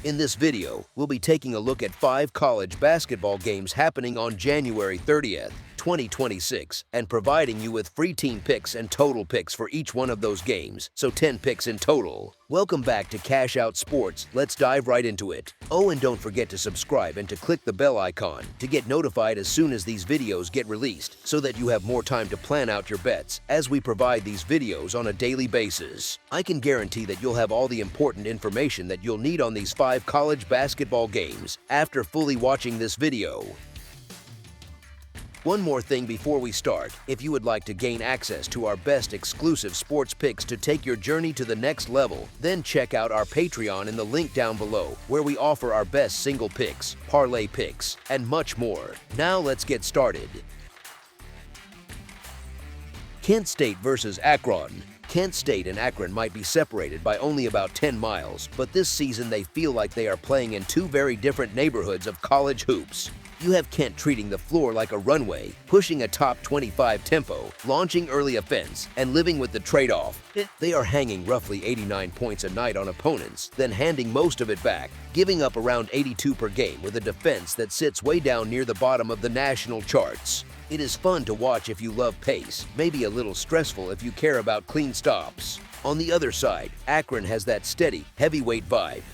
In this video, we'll be taking a look at 5 college basketball games happening on January 30th, 2026, and providing you with free team picks and total picks for each one of those games, so 10 picks in total. Welcome back to Cash Out Sports. Let's dive right into it. Oh, and don't forget to subscribe and to click the bell icon to get notified as soon as these videos get released, so that you have more time to plan out your bets as we provide these videos on a daily basis. I can guarantee that you'll have all the important information that you'll need on these 5 college basketball games after fully watching this video. One more thing before we start, if you would like to gain access to our best exclusive sports picks to take your journey to the next level, then check out our Patreon in the link down below, where we offer our best single picks, parlay picks, and much more. Now let's get started. Kent State versus Akron. Kent State and Akron might be separated by only about 10 miles, but this season they feel like they are playing in 2 very different neighborhoods of college hoops. You have Kent treating the floor like a runway, pushing a top 25 tempo, launching early offense, and living with the trade-off. They are hanging roughly 89 points a night on opponents, then handing most of it back, giving up around 82 per game with a defense that sits way down near the bottom of the national charts. It is fun to watch if you love pace, maybe a little stressful if you care about clean stops. On the other side, Akron has that steady, heavyweight vibe.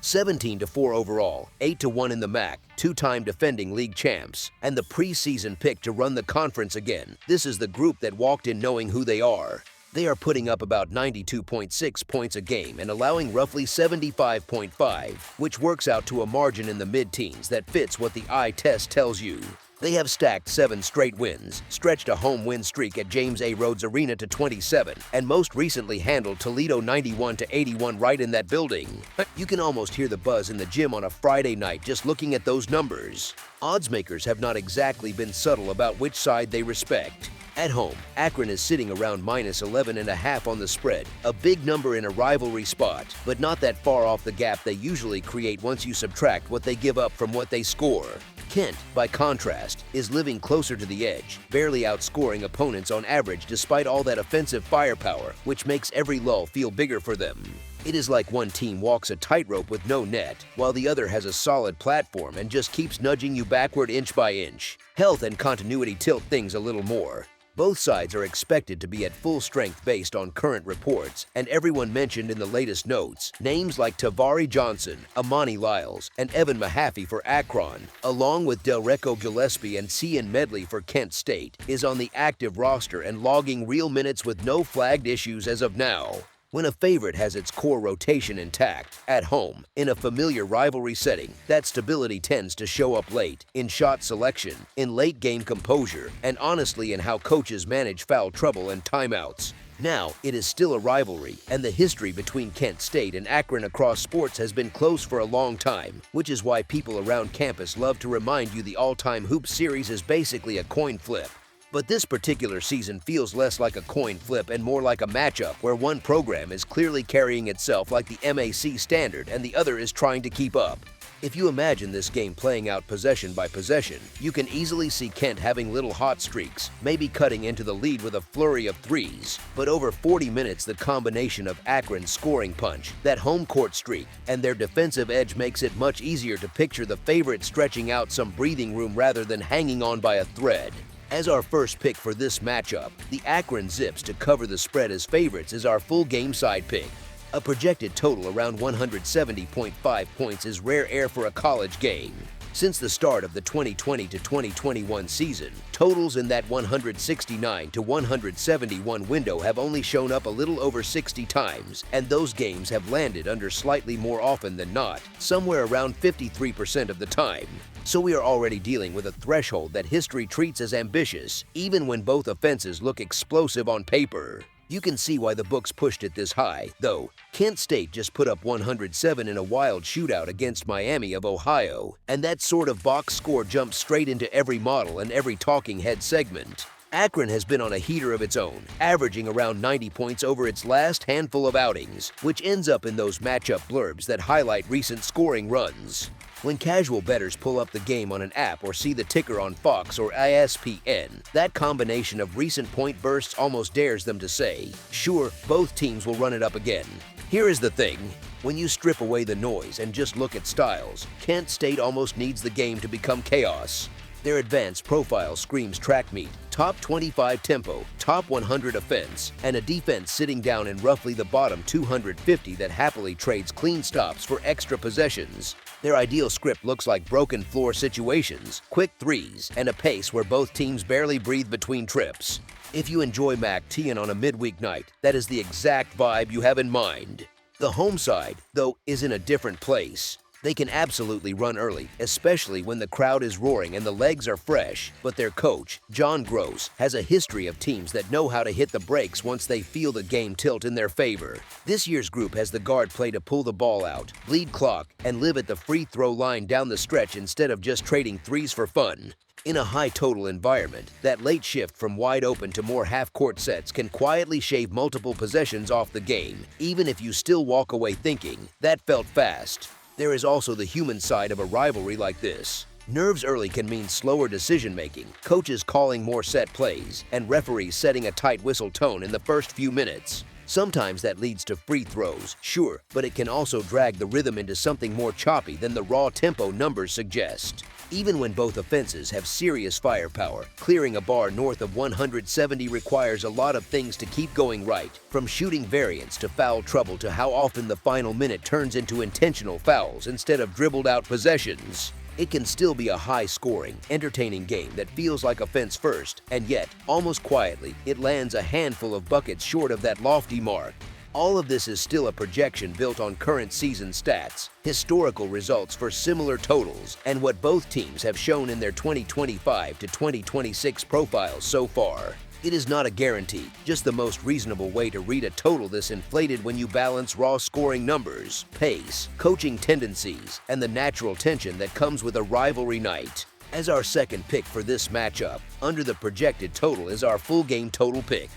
17-4 overall, 8-1 in the MAC, 2-time defending league champs, and the preseason pick to run the conference again. This is the group that walked in knowing who they are. They are putting up about 92.6 points a game and allowing roughly 75.5, which works out to a margin in the mid-teens that fits what the eye test tells you. They have stacked 7 straight wins, stretched a home win streak at James A. Rhodes Arena to 27, and most recently handled Toledo 91-81 right in that building. You can almost hear the buzz in the gym on a Friday night just looking at those numbers. Odds makers have not exactly been subtle about which side they respect. At home, Akron is sitting around -11.5 on the spread, a big number in a rivalry spot, but not that far off the gap they usually create once you subtract what they give up from what they score. Kent, by contrast, is living closer to the edge, barely outscoring opponents on average despite all that offensive firepower, which makes every lull feel bigger for them. It is like one team walks a tightrope with no net, while the other has a solid platform and just keeps nudging you backward inch by inch. Health and continuity tilt things a little more. Both sides are expected to be at full strength based on current reports, and everyone mentioned in the latest notes, names like Tavari Johnson, Amani Lyles, and Evan Mahaffey for Akron, along with Delreco Gillespie and Cian Medley for Kent State, is on the active roster and logging real minutes with no flagged issues as of now. When a favorite has its core rotation intact, at home, in a familiar rivalry setting, that stability tends to show up late, in shot selection, in late-game composure, and honestly in how coaches manage foul trouble and timeouts. Now, it is still a rivalry, and the history between Kent State and Akron across sports has been close for a long time, which is why people around campus love to remind you the all-time hoop series is basically a coin flip. But this particular season feels less like a coin flip and more like a matchup where one program is clearly carrying itself like the MAC standard and the other is trying to keep up. If you imagine this game playing out possession by possession, you can easily see Kent having little hot streaks, maybe cutting into the lead with a flurry of threes. But over 40 minutes, the combination of Akron's scoring punch, that home court streak, and their defensive edge makes it much easier to picture the favorite stretching out some breathing room rather than hanging on by a thread. As our first pick for this matchup, the Akron Zips to cover the spread as favorites is our full game side pick. A projected total around 170.5 points is rare air for a college game. Since the start of the 2020 to 2021 season, totals in that 169 to 171 window have only shown up a little over 60 times, and those games have landed under slightly more often than not, somewhere around 53% of the time. So we are already dealing with a threshold that history treats as ambitious, even when both offenses look explosive on paper. You can see why the books pushed it this high, though. Kent State just put up 107 in a wild shootout against Miami of Ohio, and that sort of box score jumps straight into every model and every talking head segment. Akron has been on a heater of its own, averaging around 90 points over its last handful of outings, which ends up in those matchup blurbs that highlight recent scoring runs. When casual bettors pull up the game on an app or see the ticker on Fox or ESPN, that combination of recent point bursts almost dares them to say, sure, both teams will run it up again. Here is the thing. When you strip away the noise and just look at styles, Kent State almost needs the game to become chaos. Their advanced profile screams track meet, top 25 tempo, top 100 offense, and a defense sitting down in roughly the bottom 250 that happily trades clean stops for extra possessions. Their ideal script looks like broken floor situations, quick threes, and a pace where both teams barely breathe between trips. If you enjoy MAC-10 on a midweek night, that is the exact vibe you have in mind. The home side, though, is in a different place. They can absolutely run early, especially when the crowd is roaring and the legs are fresh, but their coach, John Gross, has a history of teams that know how to hit the brakes once they feel the game tilt in their favor. This year's group has the guard play to pull the ball out, bleed clock, and live at the free throw line down the stretch instead of just trading threes for fun. In a high-total environment, that late shift from wide open to more half-court sets can quietly shave multiple possessions off the game, even if you still walk away thinking, "That felt fast." There is also the human side of a rivalry like this. Nerves early can mean slower decision-making, coaches calling more set plays, and referees setting a tight whistle tone in the first few minutes. Sometimes that leads to free throws, sure, but it can also drag the rhythm into something more choppy than the raw tempo numbers suggest. Even when both offenses have serious firepower, clearing a bar north of 170 requires a lot of things to keep going right, from shooting variance to foul trouble to how often the final minute turns into intentional fouls instead of dribbled-out possessions. It can still be a high-scoring, entertaining game that feels like offense first, and yet, almost quietly, it lands a handful of buckets short of that lofty mark. All of this is still a projection built on current season stats, historical results for similar totals, and what both teams have shown in their 2025 to 2026 profiles so far. It is not a guarantee, just the most reasonable way to read a total this inflated when you balance raw scoring numbers, pace, coaching tendencies, and the natural tension that comes with a rivalry night. As our second pick for this matchup, under the projected total is our full game total pick.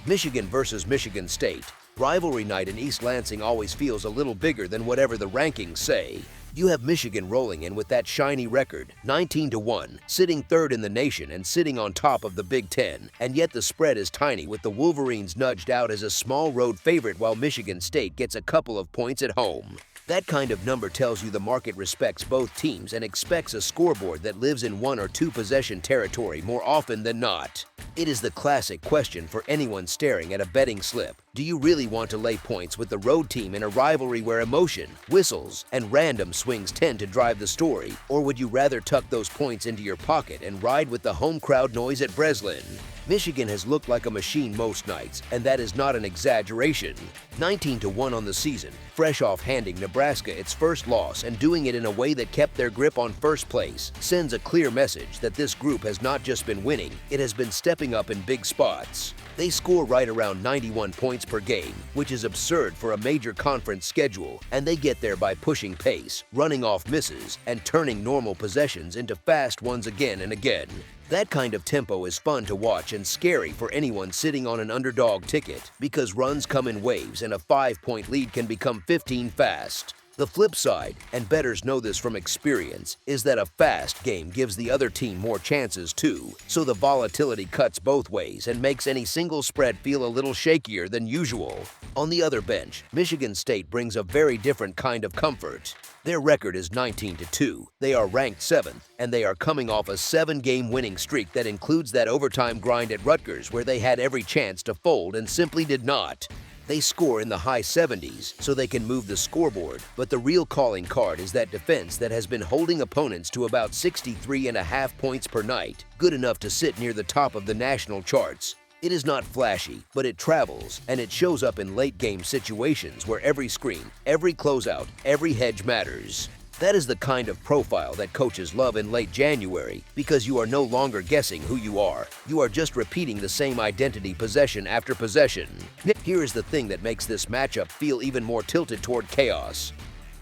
Michigan versus Michigan State. Rivalry night in East Lansing always feels a little bigger than whatever the rankings say. You have Michigan rolling in with that shiny record, 19-1, sitting third in the nation and sitting on top of the Big Ten, and yet the spread is tiny with the Wolverines nudged out as a small road favorite while Michigan State gets a couple of points at home. That kind of number tells you the market respects both teams and expects a scoreboard that lives in one or two possession territory more often than not. It is the classic question for anyone staring at a betting slip. Do you really want to lay points with the road team in a rivalry where emotion, whistles, and random swings tend to drive the story? Or would you rather tuck those points into your pocket and ride with the home crowd noise at Breslin? Michigan has looked like a machine most nights, and that is not an exaggeration. 19-1 on the season, fresh off handing Nebraska its first loss and doing it in a way that kept their grip on first place, sends a clear message that this group has not just been winning, it has been stepping up in big spots. They score right around 91 points per game, which is absurd for a major conference schedule, and they get there by pushing pace, running off misses, and turning normal possessions into fast ones again and again. That kind of tempo is fun to watch and scary for anyone sitting on an underdog ticket, because runs come in waves and a 5-point lead can become 15 fast. The flip side, and bettors know this from experience, is that a fast game gives the other team more chances too, so the volatility cuts both ways and makes any single spread feel a little shakier than usual. On the other bench, Michigan State brings a very different kind of comfort. Their record is 19-2, they are ranked 7th, and they are coming off a 7-game winning streak that includes that overtime grind at Rutgers where they had every chance to fold and simply did not. They score in the high 70s, so they can move the scoreboard, but the real calling card is that defense that has been holding opponents to about 63.5 points per night, good enough to sit near the top of the national charts. It is not flashy, but it travels, and it shows up in late-game situations where every screen, every closeout, every hedge matters. That is the kind of profile that coaches love in late January, because you are no longer guessing who you are just repeating the same identity possession after possession. Here is the thing that makes this matchup feel even more tilted toward chaos.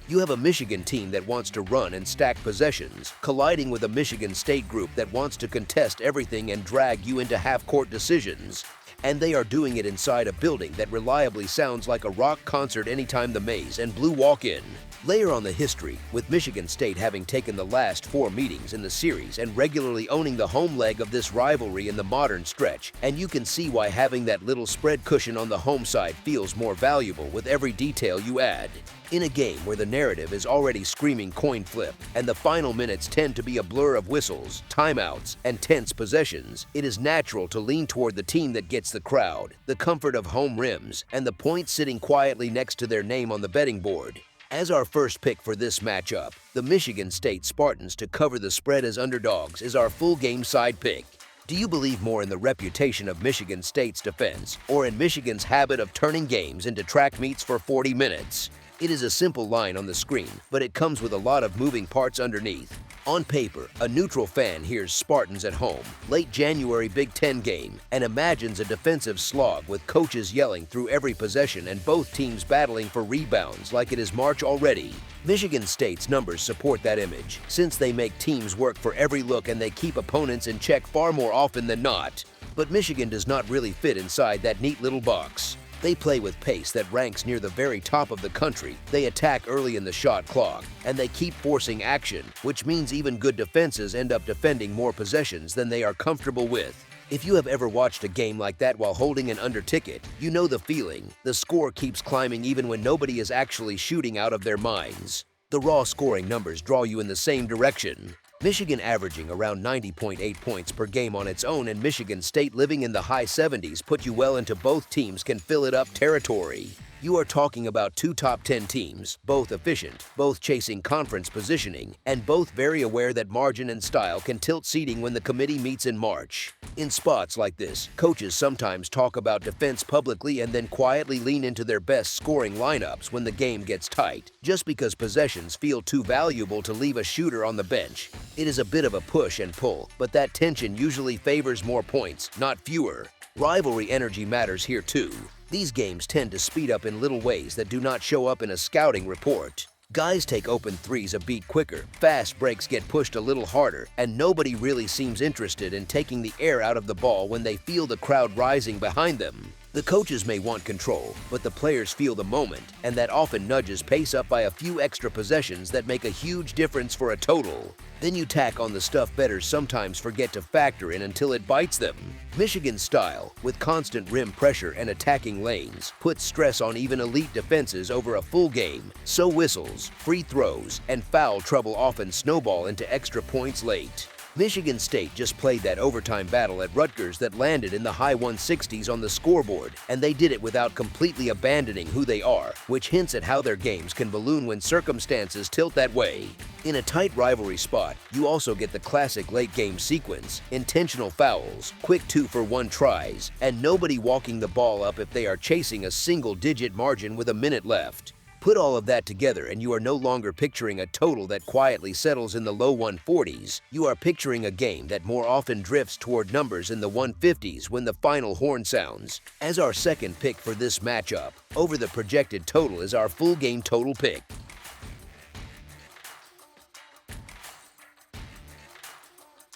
You have a Michigan team that wants to run and stack possessions, colliding with a Michigan State group that wants to contest everything and drag you into half-court decisions. And they are doing it inside a building that reliably sounds like a rock concert anytime the Maze and Blue walk in. Layer on the history, with Michigan State having taken the last 4 meetings in the series and regularly owning the home leg of this rivalry in the modern stretch, and you can see why having that little spread cushion on the home side feels more valuable with every detail you add. In a game where the narrative is already screaming coin flip, and the final minutes tend to be a blur of whistles, timeouts, and tense possessions, it is natural to lean toward the team that gets the crowd, the comfort of home rims, and the points sitting quietly next to their name on the betting board. As our first pick for this matchup, the Michigan State Spartans to cover the spread as underdogs is our full game side pick. Do you believe more in the reputation of Michigan State's defense or in Michigan's habit of turning games into track meets for 40 minutes? It is a simple line on the screen, but it comes with a lot of moving parts underneath. On paper, a neutral fan hears Spartans at home, late January Big Ten game, and imagines a defensive slog with coaches yelling through every possession and both teams battling for rebounds like it is March already. Michigan State's numbers support that image, since they make teams work for every look and they keep opponents in check far more often than not. But Michigan does not really fit inside that neat little box. They play with pace that ranks near the very top of the country, they attack early in the shot clock, and they keep forcing action, which means even good defenses end up defending more possessions than they are comfortable with. If you have ever watched a game like that while holding an under ticket, you know the feeling. The score keeps climbing even when nobody is actually shooting out of their minds. The raw scoring numbers draw you in the same direction. Michigan averaging around 90.8 points per game on its own and Michigan State living in the high 70s put you well into both teams can fill it up territory. You are talking about 2 top 10 teams, both efficient, both chasing conference positioning, and both very aware that margin and style can tilt seeding when the committee meets in March. In spots like this, coaches sometimes talk about defense publicly and then quietly lean into their best scoring lineups when the game gets tight, just because possessions feel too valuable to leave a shooter on the bench. It is a bit of a push and pull, but that tension usually favors more points, not fewer. Rivalry energy matters here too. These games tend to speed up in little ways that do not show up in a scouting report. Guys take open threes a beat quicker, fast breaks get pushed a little harder, and nobody really seems interested in taking the air out of the ball when they feel the crowd rising behind them. The coaches may want control, but the players feel the moment, and that often nudges pace up by a few extra possessions that make a huge difference for a total. Then you tack on the stuff bettors sometimes forget to factor in until it bites them. Michigan's style, with constant rim pressure and attacking lanes, puts stress on even elite defenses over a full game, so whistles, free throws, and foul trouble often snowball into extra points late. Michigan State just played that overtime battle at Rutgers that landed in the high 160s on the scoreboard, and they did it without completely abandoning who they are, which hints at how their games can balloon when circumstances tilt that way. In a tight rivalry spot, you also get the classic late-game sequence, intentional fouls, quick 2-for-1 tries, and nobody walking the ball up if they are chasing a single-digit margin with a minute left. Put all of that together and you are no longer picturing a total that quietly settles in the low 140s. You are picturing a game that more often drifts toward numbers in the 150s when the final horn sounds. As our second pick for this matchup, over the projected total is our full game total pick.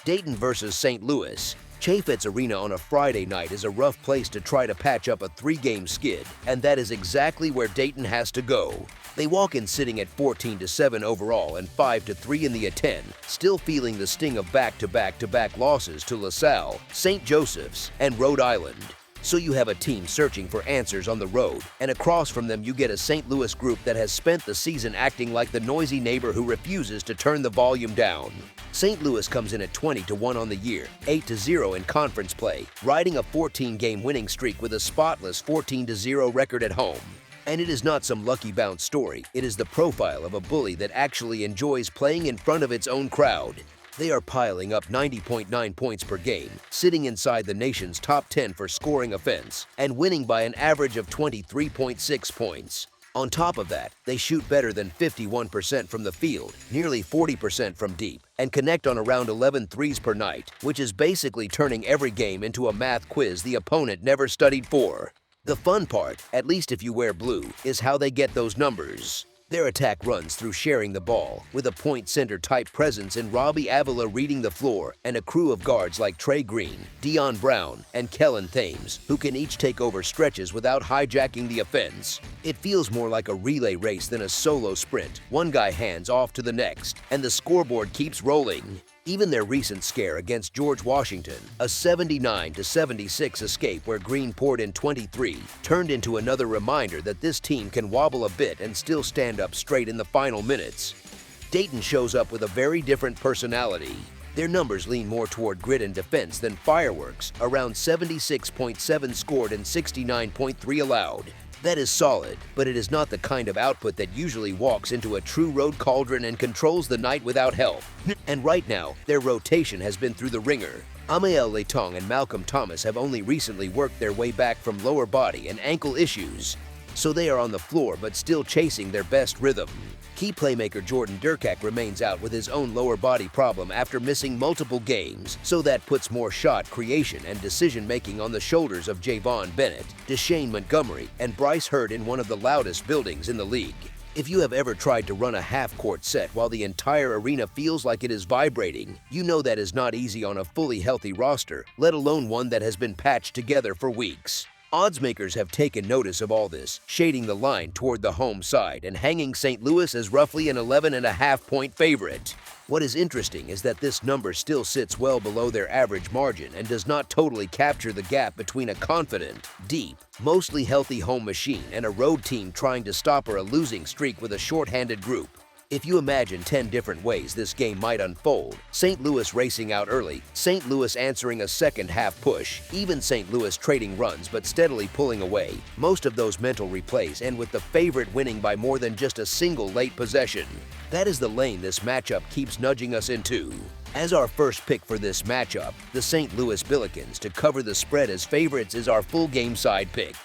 Dayton versus St. Louis. Chaifetz Arena on a Friday night is a rough place to try to patch up a 3-game skid, and that is exactly where Dayton has to go. They walk in sitting at 14-7 overall and 5-3 in the A10, still feeling the sting of back-to-back-to-back losses to LaSalle, St. Joseph's, and Rhode Island. So you have a team searching for answers on the road, and across from them you get a St. Louis group that has spent the season acting like the noisy neighbor who refuses to turn the volume down. St. Louis comes in at 20-1 on the year, 8-0 in conference play, riding a 14-game winning streak with a spotless 14-0 record at home. And it is not some lucky bounce story, it is the profile of a bully that actually enjoys playing in front of its own crowd. They are piling up 90.9 points per game, sitting inside the nation's top 10 for scoring offense, and winning by an average of 23.6 points. On top of that, they shoot better than 51% from the field, nearly 40% from deep, and connect on around 11 threes per night, which is basically turning every game into a math quiz the opponent never studied for. The fun part, at least if you wear blue, is how they get those numbers. Their attack runs through sharing the ball, with a point center type presence in Robbie Avila reading the floor and a crew of guards like Trey Green, Dion Brown, and Kellen Thames, who can each take over stretches without hijacking the offense. It feels more like a relay race than a solo sprint. One guy hands off to the next, and the scoreboard keeps rolling. Even their recent scare against George Washington, a 79-76 escape where Green poured in 23, turned into another reminder that this team can wobble a bit and still stand up straight in the final minutes. Dayton shows up with a very different personality. Their numbers lean more toward grit and defense than fireworks, around 76.7 scored and 69.3 allowed. That is solid, but it is not the kind of output that usually walks into a true road cauldron and controls the night without help. And right now, their rotation has been through the ringer. Amiel Letong and Malcolm Thomas have only recently worked their way back from lower body and ankle issues, so they are on the floor but still chasing their best rhythm. Key playmaker Jordan Durkak remains out with his own lower body problem after missing multiple games, so that puts more shot creation and decision-making on the shoulders of Javon Bennett, Deshane Montgomery, and Bryce Hurd in one of the loudest buildings in the league. If you have ever tried to run a half-court set while the entire arena feels like it is vibrating, you know that is not easy on a fully healthy roster, let alone one that has been patched together for weeks. Odds makers have taken notice of all this, shading the line toward the home side and hanging St. Louis as roughly an 11.5-point favorite. What is interesting is that this number still sits well below their average margin and does not totally capture the gap between a confident, deep, mostly healthy home machine and a road team trying to stop a losing streak with a shorthanded group. If you imagine 10 different ways this game might unfold, St. Louis racing out early, St. Louis answering a second-half push, even St. Louis trading runs but steadily pulling away, most of those mental replays end with the favorite winning by more than just a single late possession. That is the lane this matchup keeps nudging us into. As our first pick for this matchup, the St. Louis Billikens to cover the spread as favorites is our full game side pick.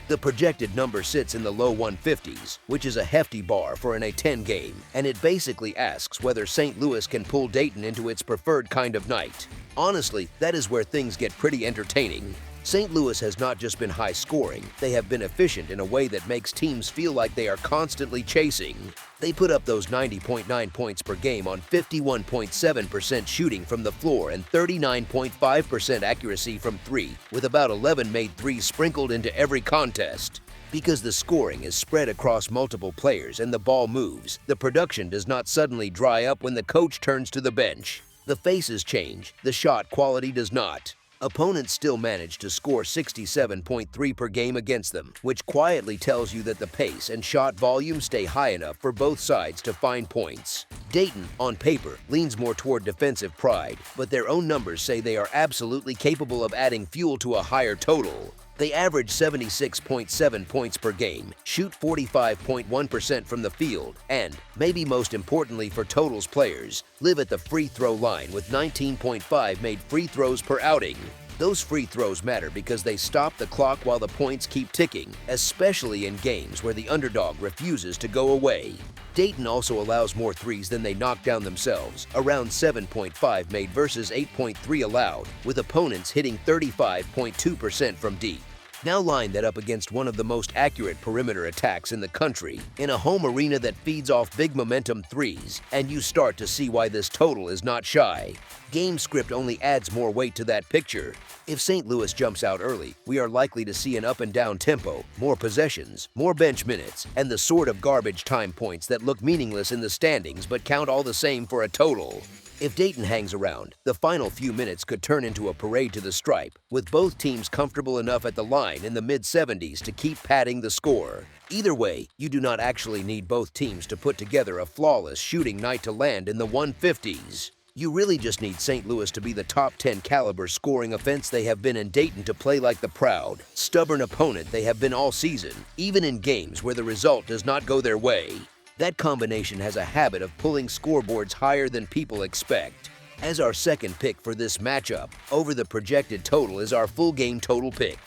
The projected number sits in the low 150s, which is a hefty bar for an A10 game, and it basically asks whether St. Louis can pull Dayton into its preferred kind of night. Honestly, that is where things get pretty entertaining. St. Louis has not just been high-scoring, they have been efficient in a way that makes teams feel like they are constantly chasing. They put up those 90.9 points per game on 51.7% shooting from the floor and 39.5% accuracy from three, with about 11 made threes sprinkled into every contest. Because the scoring is spread across multiple players and the ball moves, the production does not suddenly dry up when the coach turns to the bench. The faces change, the shot quality does not. Opponents still manage to score 67.3 per game against them, which quietly tells you that the pace and shot volume stay high enough for both sides to find points. Dayton, on paper, leans more toward defensive pride, but their own numbers say they are absolutely capable of adding fuel to a higher total. They average 76.7 points per game, shoot 45.1% from the field, and, maybe most importantly for totals players, live at the free throw line with 19.5 made free throws per outing. Those free throws matter because they stop the clock while the points keep ticking, especially in games where the underdog refuses to go away. Dayton also allows more threes than they knock down themselves, around 7.5 made versus 8.3 allowed, with opponents hitting 35.2% from deep. Now line that up against one of the most accurate perimeter attacks in the country, in a home arena that feeds off big momentum threes, and you start to see why this total is not shy. Game script only adds more weight to that picture. If St. Louis jumps out early, we are likely to see an up-and-down tempo, more possessions, more bench minutes, and the sort of garbage time points that look meaningless in the standings but count all the same for a total. If Dayton hangs around, the final few minutes could turn into a parade to the stripe, with both teams comfortable enough at the line in the mid-70s to keep padding the score. Either way, you do not actually need both teams to put together a flawless shooting night to land in the 150s. You really just need St. Louis to be the top 10 caliber scoring offense they have been in Dayton to play like the proud, stubborn opponent they have been all season, even in games where the result does not go their way. That combination has a habit of pulling scoreboards higher than people expect. As our second pick for this matchup, over the projected total is our full game total pick.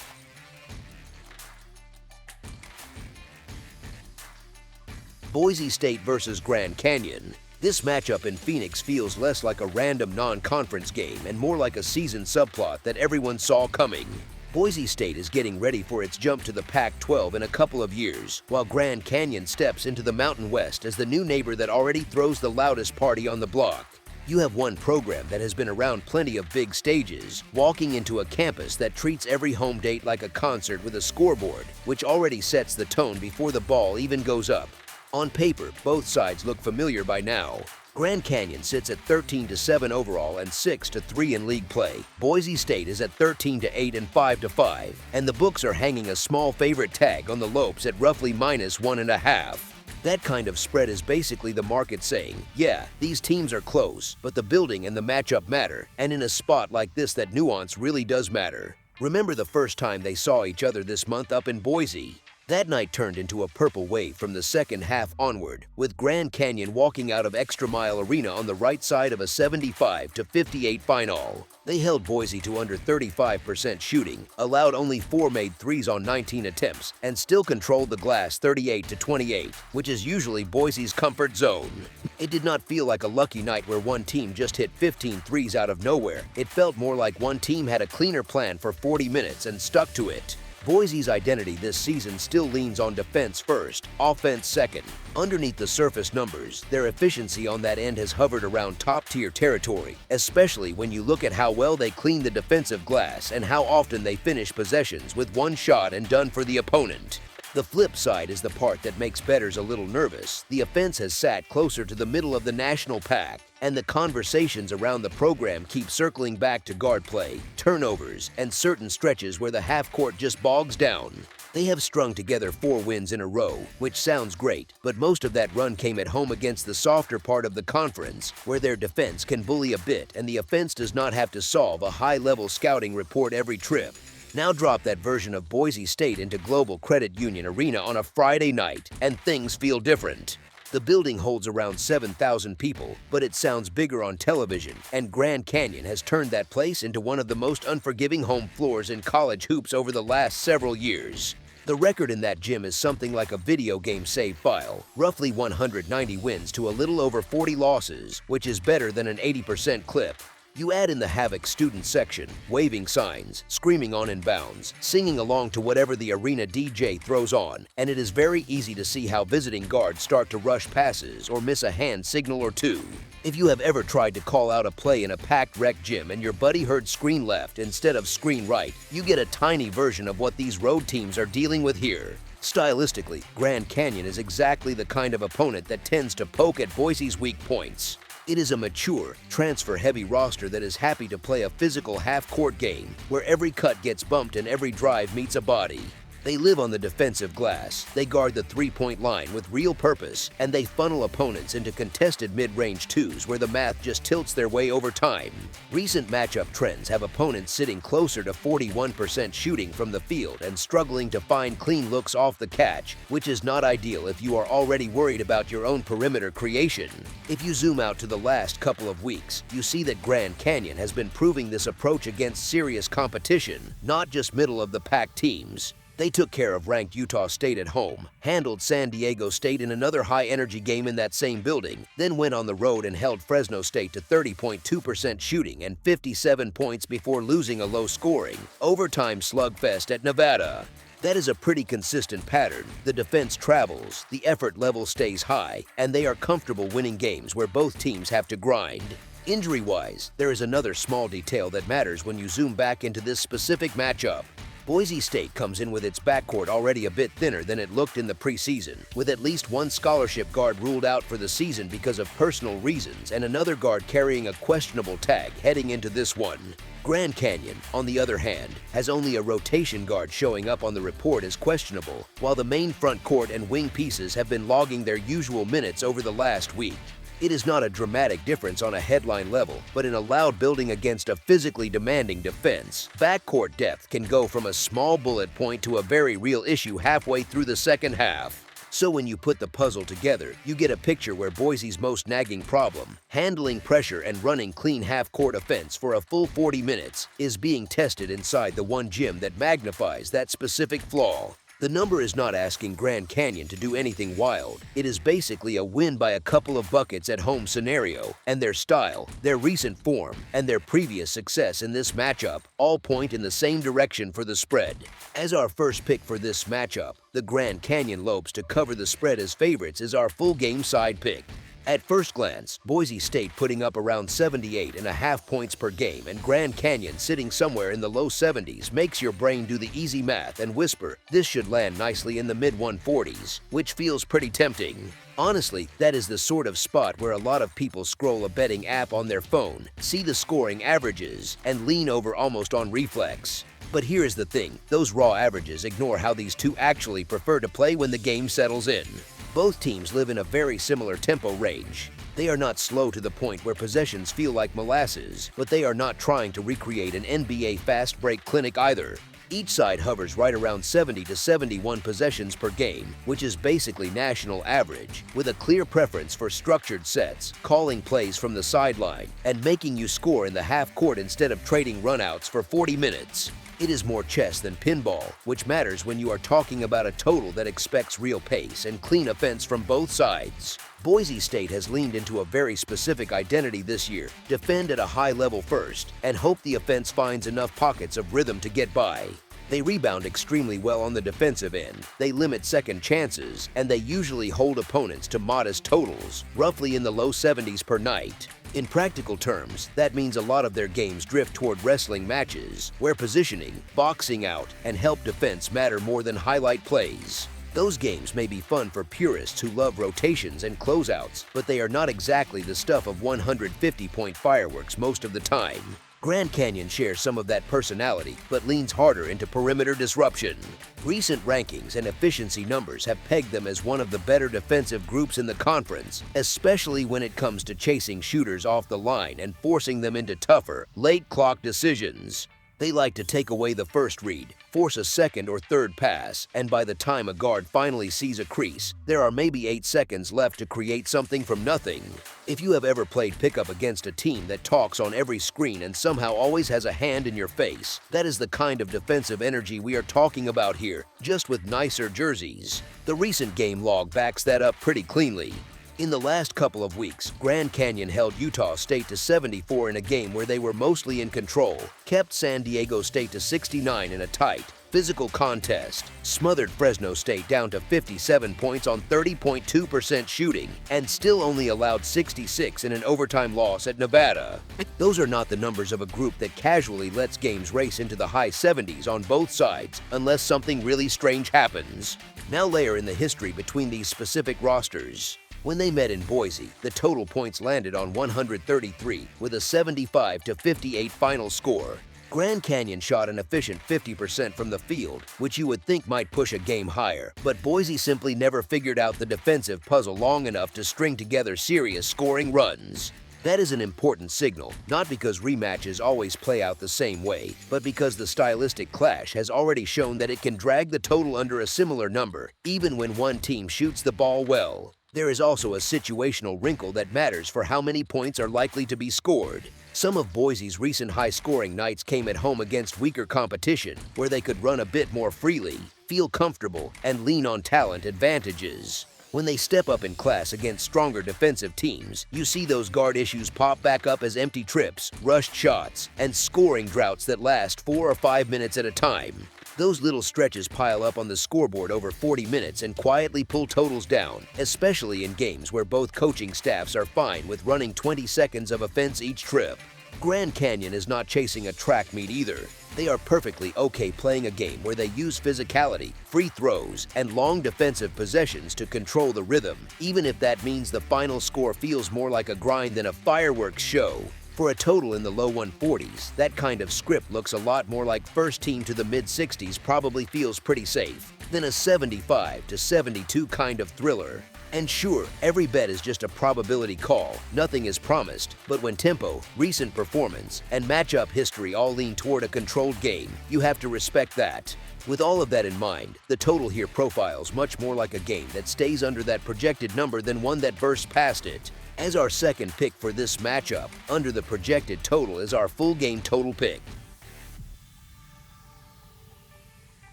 Boise State versus Grand Canyon. This matchup in Phoenix feels less like a random non-conference game and more like a season subplot that everyone saw coming. Boise State is getting ready for its jump to the Pac-12 in a couple of years, while Grand Canyon steps into the Mountain West as the new neighbor that already throws the loudest party on the block. You have one program that has been around plenty of big stages, walking into a campus that treats every home date like a concert with a scoreboard, which already sets the tone before the ball even goes up. On paper, both sides look familiar by now. Grand Canyon sits at 13-7 overall and 6-3 in league play. Boise State is at 13-8 and 5-5, and the books are hanging a small favorite tag on the Lopes at roughly -1.5. That kind of spread is basically the market saying, yeah, these teams are close, but the building and the matchup matter, and in a spot like this that nuance really does matter. Remember the first time they saw each other this month up in Boise? That night turned into a purple wave from the second half onward, with Grand Canyon walking out of Extra Mile Arena on the right side of a 75-58 final. They held Boise to under 35% shooting, allowed only 4 made threes on 19 attempts, and still controlled the glass 38-28, which is usually Boise's comfort zone. It did not feel like a lucky night where one team just hit 15 threes out of nowhere. It felt more like one team had a cleaner plan for 40 minutes and stuck to it. Boise's identity this season still leans on defense first, offense second. Underneath the surface numbers, their efficiency on that end has hovered around top-tier territory, especially when you look at how well they clean the defensive glass and how often they finish possessions with one shot and done for the opponent. The flip side is the part that makes bettors a little nervous. The offense has sat closer to the middle of the national pack, and the conversations around the program keep circling back to guard play, turnovers, and certain stretches where the half-court just bogs down. They have strung together 4 wins in a row, which sounds great, but most of that run came at home against the softer part of the conference, where their defense can bully a bit and the offense does not have to solve a high-level scouting report every trip. Now drop that version of Boise State into Global Credit Union Arena on a Friday night, and things feel different. The building holds around 7,000 people, but it sounds bigger on television, and Grand Canyon has turned that place into one of the most unforgiving home floors in college hoops over the last several years. The record in that gym is something like a video game save file, roughly 190 wins to a little over 40 losses, which is better than an 80% clip. You add in the Havoc student section, waving signs, screaming on inbounds, singing along to whatever the arena DJ throws on, and it is very easy to see how visiting guards start to rush passes or miss a hand signal or two. If you have ever tried to call out a play in a packed rec gym and your buddy heard screen left instead of screen right, you get a tiny version of what these road teams are dealing with here. Stylistically, Grand Canyon is exactly the kind of opponent that tends to poke at Boise's weak points. It is a mature, transfer-heavy roster that is happy to play a physical half-court game where every cut gets bumped and every drive meets a body. They live on the defensive glass, they guard the three-point line with real purpose, and they funnel opponents into contested mid-range twos where the math just tilts their way over time. Recent matchup trends have opponents sitting closer to 41% shooting from the field and struggling to find clean looks off the catch, which is not ideal if you are already worried about your own perimeter creation. If you zoom out to the last couple of weeks, you see that Grand Canyon has been proving this approach against serious competition, not just middle-of-the-pack teams. They took care of ranked Utah State at home, handled San Diego State in another high-energy game in that same building, then went on the road and held Fresno State to 30.2% shooting and 57 points before losing a low-scoring, overtime slugfest at Nevada. That is a pretty consistent pattern. The defense travels, the effort level stays high, and they are comfortable winning games where both teams have to grind. Injury-wise, there is another small detail that matters when you zoom back into this specific matchup. Boise State comes in with its backcourt already a bit thinner than it looked in the preseason, with at least one scholarship guard ruled out for the season because of personal reasons and another guard carrying a questionable tag heading into this one. Grand Canyon, on the other hand, has only a rotation guard showing up on the report as questionable, while the main front court and wing pieces have been logging their usual minutes over the last week. It is not a dramatic difference on a headline level, but in a loud building against a physically demanding defense, backcourt depth can go from a small bullet point to a very real issue halfway through the second half. So when you put the puzzle together, you get a picture where Boise's most nagging problem, handling pressure and running clean half-court offense for a full 40 minutes, is being tested inside the one gym that magnifies that specific flaw. The number is not asking Grand Canyon to do anything wild. It is basically a win by a couple of buckets at home scenario, and their style, their recent form, and their previous success in this matchup all point in the same direction for the spread. As our first pick for this matchup, the Grand Canyon Lopes to cover the spread as favorites is our full game side pick. At first glance, Boise State putting up around 78.5 points per game and Grand Canyon sitting somewhere in the low 70s makes your brain do the easy math and whisper this should land nicely in the mid-140s, which feels pretty tempting. Honestly, that is the sort of spot where a lot of people scroll a betting app on their phone, see the scoring averages, and lean over almost on reflex. But here is the thing, those raw averages ignore how these two actually prefer to play when the game settles in. Both teams live in a very similar tempo range. They are not slow to the point where possessions feel like molasses, but they are not trying to recreate an NBA fast break clinic either. Each side hovers right around 70 to 71 possessions per game, which is basically national average, with a clear preference for structured sets, calling plays from the sideline, and making you score in the half court instead of trading runouts for 40 minutes. It is more chess than pinball, which matters when you are talking about a total that expects real pace and clean offense from both sides. Boise State has leaned into a very specific identity this year, defend at a high level first, and hope the offense finds enough pockets of rhythm to get by. They rebound extremely well on the defensive end, they limit second chances, and they usually hold opponents to modest totals, roughly in the low 70s per night. In practical terms, that means a lot of their games drift toward wrestling matches, where positioning, boxing out, and help defense matter more than highlight plays. Those games may be fun for purists who love rotations and closeouts, but they are not exactly the stuff of 150-point fireworks most of the time. Grand Canyon shares some of that personality, but leans harder into perimeter disruption. Recent rankings and efficiency numbers have pegged them as one of the better defensive groups in the conference, especially when it comes to chasing shooters off the line and forcing them into tougher, late-clock decisions. They like to take away the first read, force a second or third pass, and by the time a guard finally sees a crease, there are maybe 8 seconds left to create something from nothing. If you have ever played pickup against a team that talks on every screen and somehow always has a hand in your face, that is the kind of defensive energy we are talking about here, just with nicer jerseys. The recent game log backs that up pretty cleanly. In the last couple of weeks, Grand Canyon held Utah State to 74 in a game where they were mostly in control, kept San Diego State to 69 in a tight, physical contest, smothered Fresno State down to 57 points on 30.2% shooting, and still only allowed 66 in an overtime loss at Nevada. Those are not the numbers of a group that casually lets games race into the high 70s on both sides unless something really strange happens. Now layer in the history between these specific rosters. When they met in Boise, the total points landed on 133 with a 75-58 final score. Grand Canyon shot an efficient 50% from the field, which you would think might push a game higher, but Boise simply never figured out the defensive puzzle long enough to string together serious scoring runs. That is an important signal, not because rematches always play out the same way, but because the stylistic clash has already shown that it can drag the total under a similar number, even when one team shoots the ball well. There is also a situational wrinkle that matters for how many points are likely to be scored. Some of Boise's recent high-scoring nights came at home against weaker competition, where they could run a bit more freely, feel comfortable, and lean on talent advantages. When they step up in class against stronger defensive teams, you see those guard issues pop back up as empty trips, rushed shots, and scoring droughts that last 4 or 5 minutes at a time. Those little stretches pile up on the scoreboard over 40 minutes and quietly pull totals down, especially in games where both coaching staffs are fine with running 20 seconds of offense each trip. Grand Canyon is not chasing a track meet either. They are perfectly okay playing a game where they use physicality, free throws, and long defensive possessions to control the rhythm, even if that means the final score feels more like a grind than a fireworks show. For a total in the low 140s, that kind of script looks a lot more like first team to the mid-60s probably feels pretty safe than a 75-72 kind of thriller. And sure, every bet is just a probability call, nothing is promised, but when tempo, recent performance, and matchup history all lean toward a controlled game, you have to respect that. With all of that in mind, the total here profiles much more like a game that stays under that projected number than one that bursts past it. As our second pick for this matchup, under the projected total is our full game total pick.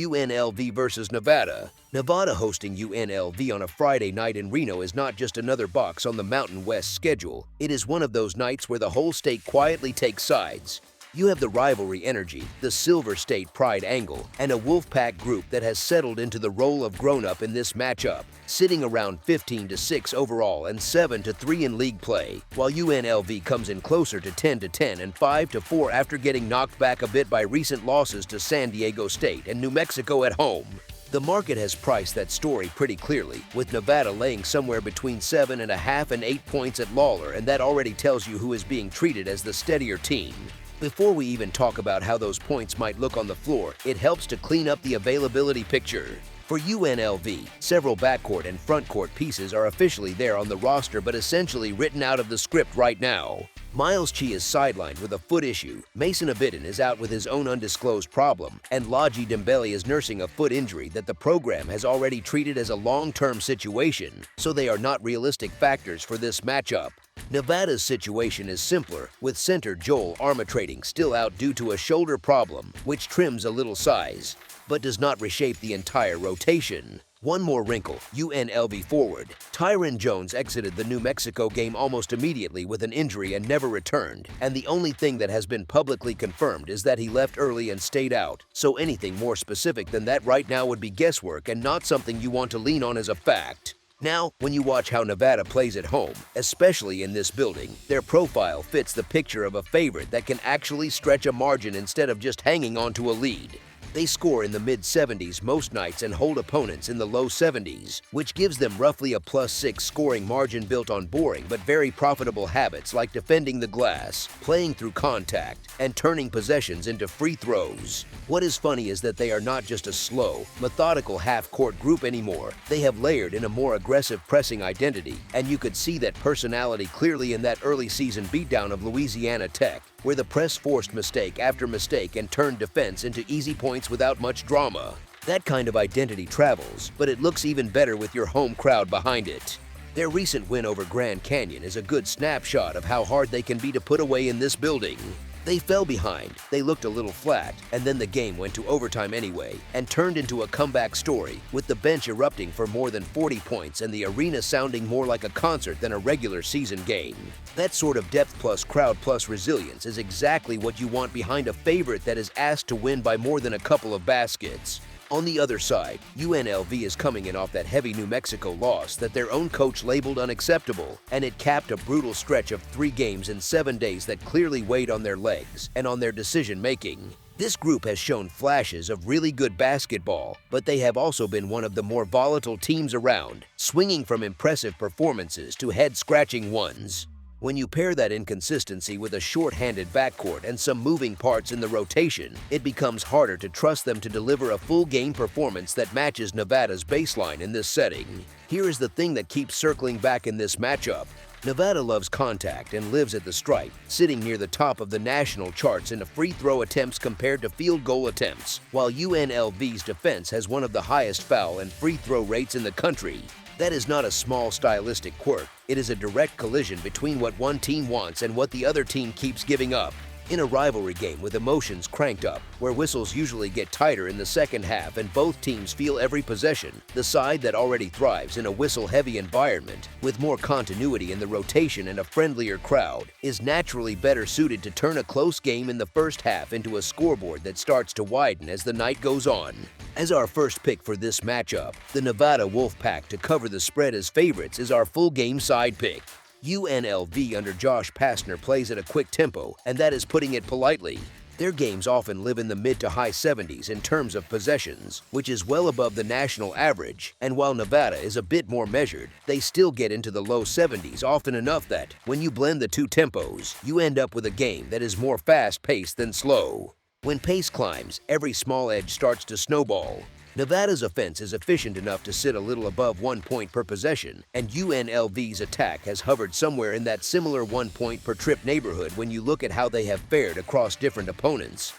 UNLV versus Nevada. Nevada hosting UNLV on a Friday night in Reno is not just another box on the Mountain West schedule. It is one of those nights where the whole state quietly takes sides. You have the rivalry energy, the Silver State pride angle, and a Wolfpack group that has settled into the role of grown-up in this matchup, sitting around 15-6 overall and 7-3 in league play, while UNLV comes in closer to 10-10 and 5-4 after getting knocked back a bit by recent losses to San Diego State and New Mexico at home. The market has priced that story pretty clearly, with Nevada laying somewhere between 7.5 and 8 points at Lawler, and that already tells you who is being treated as the steadier team. Before we even talk about how those points might look on the floor, it helps to clean up the availability picture. For UNLV, several backcourt and frontcourt pieces are officially there on the roster but essentially written out of the script right now. Miles Chi is sidelined with a foot issue, Mason Abitin is out with his own undisclosed problem, and Laji Dembele is nursing a foot injury that the program has already treated as a long-term situation, so they are not realistic factors for this matchup. Nevada's situation is simpler, with center Joel Armatrading still out due to a shoulder problem, which trims a little size, but does not reshape the entire rotation. One more wrinkle, UNLV forward. Tyron Jones exited the New Mexico game almost immediately with an injury and never returned, and the only thing that has been publicly confirmed is that he left early and stayed out, so anything more specific than that right now would be guesswork and not something you want to lean on as a fact. Now, when you watch how Nevada plays at home, especially in this building, their profile fits the picture of a favorite that can actually stretch a margin instead of just hanging on to a lead. They score in the mid-70s most nights and hold opponents in the low 70s, which gives them roughly a +6 scoring margin built on boring but very profitable habits like defending the glass, playing through contact, and turning possessions into free throws. What is funny is that they are not just a slow, methodical half-court group anymore. They have layered in a more aggressive pressing identity, and you could see that personality clearly in that early season beatdown of Louisiana Tech, where the press forced mistake after mistake and turned defense into easy points without much drama. That kind of identity travels, but it looks even better with your home crowd behind it. Their recent win over Grand Canyon is a good snapshot of how hard they can be to put away in this building. They fell behind, they looked a little flat, and then the game went to overtime anyway and turned into a comeback story, with the bench erupting for more than 40 points and the arena sounding more like a concert than a regular season game. That sort of depth plus crowd plus resilience is exactly what you want behind a favorite that is asked to win by more than a couple of baskets. On the other side, UNLV is coming in off that heavy New Mexico loss that their own coach labeled unacceptable, and it capped a brutal stretch of 3 games in 7 days that clearly weighed on their legs and on their decision-making. This group has shown flashes of really good basketball, but they have also been one of the more volatile teams around, swinging from impressive performances to head-scratching ones. When you pair that inconsistency with a short-handed backcourt and some moving parts in the rotation, it becomes harder to trust them to deliver a full-game performance that matches Nevada's baseline in this setting. Here is the thing that keeps circling back in this matchup. Nevada loves contact and lives at the stripe, sitting near the top of the national charts in free throw attempts compared to field goal attempts, while UNLV's defense has one of the highest foul and free throw rates in the country. That is not a small stylistic quirk, it is a direct collision between what one team wants and what the other team keeps giving up. In a rivalry game with emotions cranked up, where whistles usually get tighter in the second half and both teams feel every possession, the side that already thrives in a whistle-heavy environment, with more continuity in the rotation and a friendlier crowd, is naturally better suited to turn a close game in the first half into a scoreboard that starts to widen as the night goes on. As our first pick for this matchup, the Nevada Wolfpack to cover the spread as favorites is our full-game side pick. UNLV under Josh Pastner plays at a quick tempo, and that is putting it politely. Their games often live in the mid to high 70s in terms of possessions, which is well above the national average, and while Nevada is a bit more measured, they still get into the low 70s often enough that, when you blend the two tempos, you end up with a game that is more fast-paced than slow. When pace climbs, every small edge starts to snowball. Nevada's offense is efficient enough to sit a little above 1 point per possession, and UNLV's attack has hovered somewhere in that similar 1 point per trip neighborhood when you look at how they have fared across different opponents.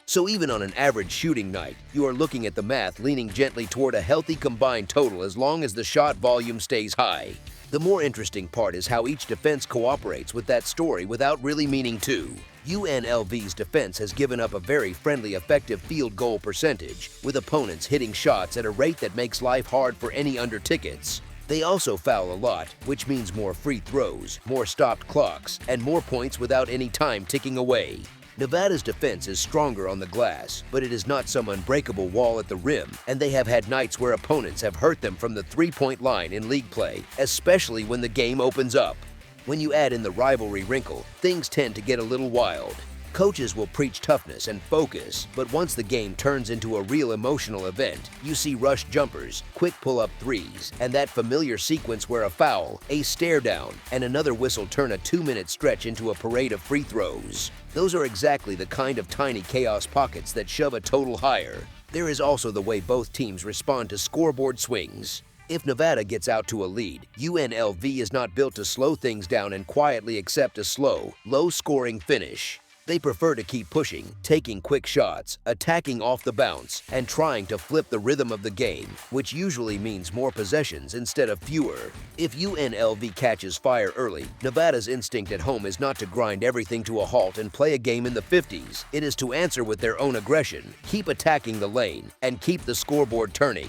So even on an average shooting night, you are looking at the math leaning gently toward a healthy combined total as long as the shot volume stays high. The more interesting part is how each defense cooperates with that story without really meaning to. UNLV's defense has given up a very friendly, effective field goal percentage, with opponents hitting shots at a rate that makes life hard for any under tickets. They also foul a lot, which means more free throws, more stopped clocks, and more points without any time ticking away. Nevada's defense is stronger on the glass, but it is not some unbreakable wall at the rim, and they have had nights where opponents have hurt them from the three-point line in league play, especially when the game opens up. When you add in the rivalry wrinkle, things tend to get a little wild. Coaches will preach toughness and focus, but once the game turns into a real emotional event, you see rush jumpers, quick pull-up threes, and that familiar sequence where a foul, a stare down, and another whistle turn a 2-minute stretch into a parade of free throws. Those are exactly the kind of tiny chaos pockets that shove a total higher. There is also the way both teams respond to scoreboard swings. If Nevada gets out to a lead, UNLV is not built to slow things down and quietly accept a slow, low-scoring finish. They prefer to keep pushing, taking quick shots, attacking off the bounce, and trying to flip the rhythm of the game, which usually means more possessions instead of fewer. If UNLV catches fire early, Nevada's instinct at home is not to grind everything to a halt and play a game in the 50s. It is to answer with their own aggression, keep attacking the lane, and keep the scoreboard turning.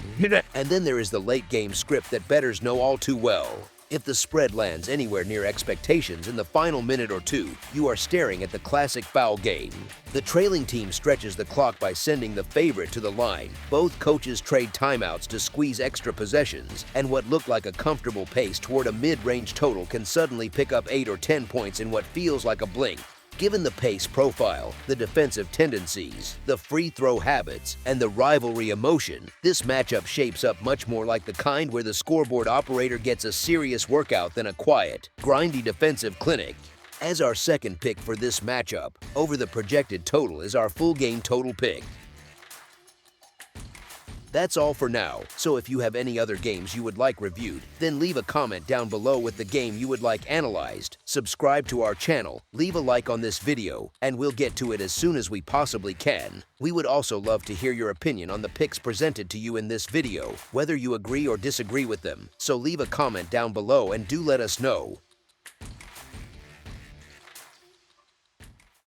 And then there is the late-game script that bettors know all too well. If the spread lands anywhere near expectations in the final minute or two, you are staring at the classic foul game. The trailing team stretches the clock by sending the favorite to the line. Both coaches trade timeouts to squeeze extra possessions, and what looked like a comfortable pace toward a mid-range total can suddenly pick up 8 or 10 points in what feels like a blink. Given the pace profile, the defensive tendencies, the free throw habits, and the rivalry emotion, this matchup shapes up much more like the kind where the scoreboard operator gets a serious workout than a quiet, grindy defensive clinic. As our second pick for this matchup, over the projected total is our full game total pick. That's all for now, so if you have any other games you would like reviewed, then leave a comment down below with the game you would like analyzed, subscribe to our channel, leave a like on this video, and we'll get to it as soon as we possibly can. We would also love to hear your opinion on the picks presented to you in this video, whether you agree or disagree with them, so leave a comment down below and do let us know.